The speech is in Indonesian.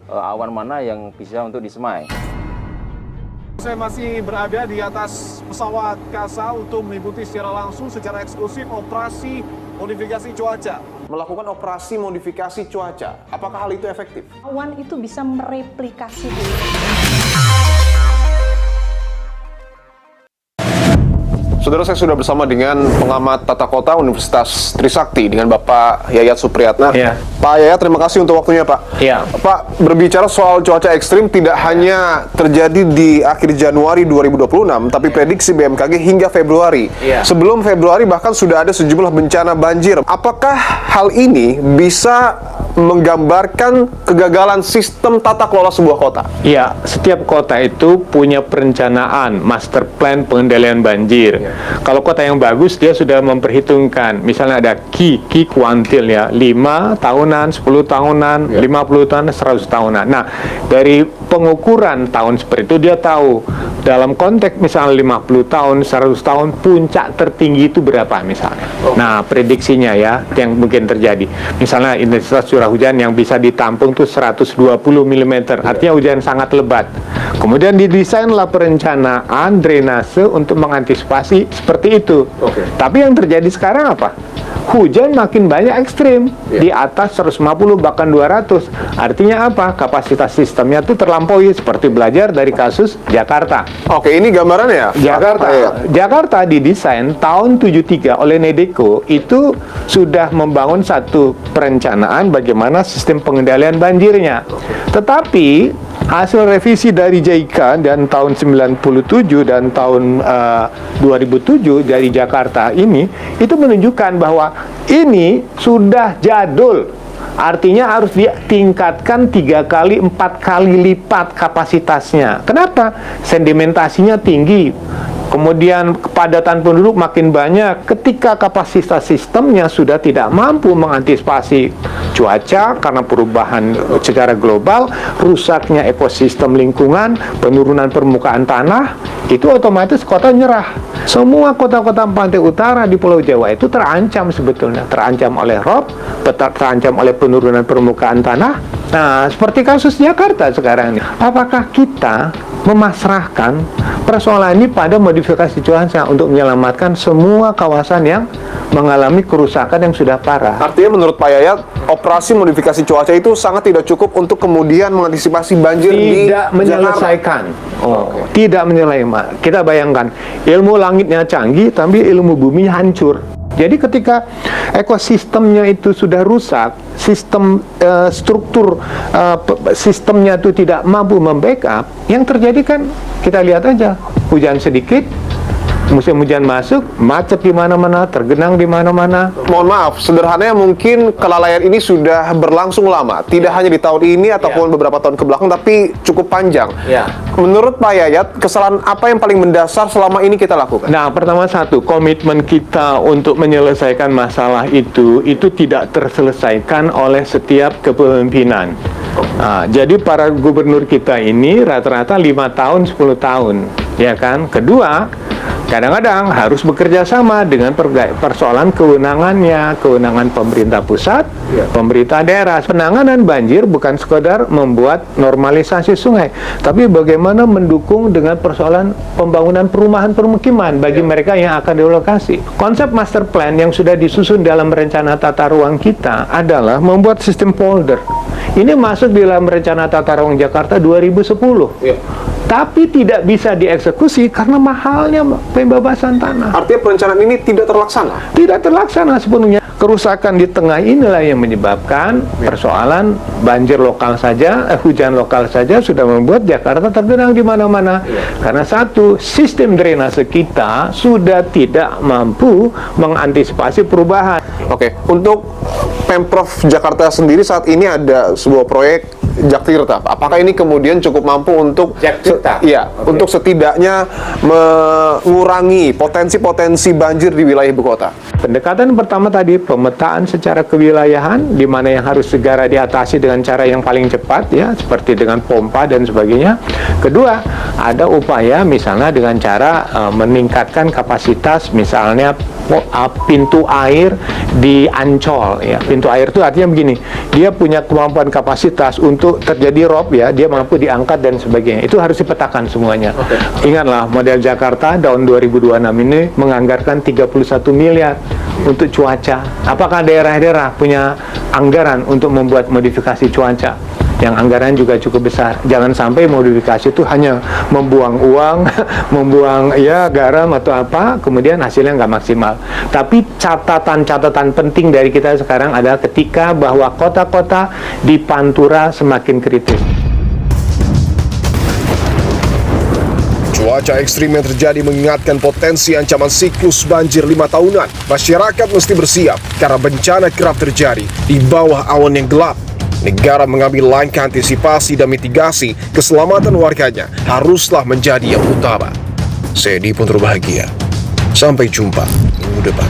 awan mana yang bisa untuk disemai. Saya masih berada di atas pesawat KASA untuk mengikuti secara langsung, secara eksklusif operasi modifikasi cuaca. Melakukan operasi modifikasi cuaca, apakah hal itu efektif? Awan itu bisa mereplikasi diri. Saudara, saya sudah bersama dengan pengamat tata kota Universitas Trisakti dengan Bapak Yayat Supriyatna. Ya. Pak Yayat, terima kasih untuk waktunya, Pak. Ya. Pak, berbicara soal cuaca ekstrim tidak hanya terjadi di akhir Januari 2026, tapi prediksi BMKG hingga Februari. Ya. Sebelum Februari bahkan sudah ada sejumlah bencana banjir. Apakah hal ini bisa menggambarkan kegagalan sistem tata kelola sebuah kota? Ya, setiap kota itu punya perencanaan, master plan pengendalian banjir. Ya. Kalau kota yang bagus, dia sudah memperhitungkan, misalnya ada ki kuantil ya, 5 tahunan, 10 tahunan, Ya. 50 tahunan, 100 tahunan. Nah, dari pengukuran tahun seperti itu, dia tahu dalam konteks misalnya 50 tahun, 100 tahun, puncak tertinggi itu berapa misalnya. Nah, prediksinya ya, yang mungkin terjadi. Misalnya intensitas curah hujan yang bisa ditampung tuh 120 mm, artinya hujan sangat lebat. Kemudian didesainlah perencanaan drainase untuk mengantisipasi seperti itu. Tapi yang terjadi sekarang apa? Hujan makin banyak ekstrim, di atas 150 bahkan 200. Artinya apa? Kapasitas sistemnya itu terlampaui, seperti belajar dari kasus Jakarta. Oke, ini gambarannya. Jakarta, Ya. Jakarta didesain tahun 73 oleh NEDECO, itu sudah membangun satu perencanaan bagaimana sistem pengendalian banjirnya. Tetapi hasil revisi dari JICA dan tahun 97 dan tahun 2007 dari Jakarta ini, itu menunjukkan bahwa ini sudah jadul. Artinya harus ditingkatkan 3 kali, 4 kali lipat kapasitasnya. Kenapa? Sedimentasinya tinggi. Kemudian kepadatan penduduk makin banyak. Ketika kapasitas sistemnya sudah tidak mampu mengantisipasi cuaca karena perubahan secara global, rusaknya ekosistem lingkungan, penurunan permukaan tanah, itu otomatis kota nyerah. Semua kota-kota pantai utara di Pulau Jawa itu terancam sebetulnya. Terancam oleh rob, terancam oleh penurunan permukaan tanah. Nah, seperti kasus Jakarta sekarang ini. Apakah kita memasrahkan persoalan ini pada modifikasi cuaca untuk menyelamatkan semua kawasan yang mengalami kerusakan yang sudah parah? Artinya menurut Pak Yayat, operasi modifikasi cuaca itu sangat tidak cukup untuk kemudian mengantisipasi banjir di Tidak menyelesaikan. Jakarta. Tidak menyelesaikan. Kita bayangkan, ilmu langitnya canggih, tapi ilmu bumi hancur. Jadi ketika ekosistemnya itu sudah rusak, sistem struktur sistemnya itu tidak mampu membackup, yang terjadi kan kita lihat aja, hujan sedikit, musim hujan masuk, macet di mana-mana, tergenang di mana-mana. Mohon maaf, sederhananya mungkin kelalaian ini sudah berlangsung lama. Tidak hanya di tahun ini ataupun beberapa tahun kebelakang, tapi cukup panjang. Ya. Menurut Pak Yayat, kesalahan apa yang paling mendasar selama ini kita lakukan? Nah, pertama satu, komitmen kita untuk menyelesaikan masalah itu tidak terselesaikan oleh setiap kepemimpinan. Nah, jadi para gubernur kita ini rata-rata 5 tahun, 10 tahun. Ya kan? Kedua, kadang-kadang harus bekerja sama dengan persoalan kewenangannya, kewenangan pemerintah pusat, pemerintah daerah. Penanganan banjir bukan sekedar membuat normalisasi sungai, tapi bagaimana mendukung dengan persoalan pembangunan perumahan permukiman bagi mereka yang akan direlokasi. Konsep master plan yang sudah disusun dalam rencana tata ruang kita adalah membuat sistem polder. Ini masuk di dalam rencana tata ruang Jakarta 2010. Tapi tidak bisa dieksekusi karena mahalnya pembebasan tanah. Artinya perencanaan ini tidak terlaksana? Tidak terlaksana sepenuhnya. Kerusakan di tengah inilah yang menyebabkan persoalan banjir lokal saja, hujan lokal saja sudah membuat Jakarta tergenang di mana-mana. Karena satu, sistem drainase kita sudah tidak mampu mengantisipasi perubahan. Oke, untuk Pemprov Jakarta sendiri saat ini ada sebuah proyek Jaktirta. Apakah ini kemudian cukup mampu untuk untuk setidaknya mengurangi potensi-potensi banjir di wilayah ibu kota? Pendekatan pertama tadi pemetaan secara kewilayahan, di mana yang harus segera diatasi dengan cara yang paling cepat ya, seperti dengan pompa dan sebagainya. Kedua, ada upaya misalnya dengan cara meningkatkan kapasitas misalnya pintu air di Ancol ya. Pintu air itu artinya begini, dia punya kemampuan kapasitas untuk terjadi rob ya, dia mampu diangkat dan sebagainya. Itu harus dipetakan semuanya. Ingatlah, model Jakarta tahun 2026 ini menganggarkan 31 miliar untuk cuaca. Apakah daerah-daerah punya anggaran untuk membuat modifikasi cuaca? Yang anggaran juga cukup besar. Jangan sampai modifikasi itu hanya membuang uang, membuang ya garam atau apa, kemudian hasilnya nggak maksimal. Tapi catatan-catatan penting dari kita sekarang adalah ketika bahwa kota-kota di Pantura semakin kritis. Cuaca ekstrim yang terjadi mengingatkan potensi ancaman siklus banjir 5 tahunan. Masyarakat mesti bersiap karena bencana kerap terjadi di bawah awan yang gelap. Negara mengambil langkah antisipasi dan mitigasi keselamatan warganya haruslah menjadi yang utama. Saya Dipun Bahagia. Sampai jumpa minggu depan.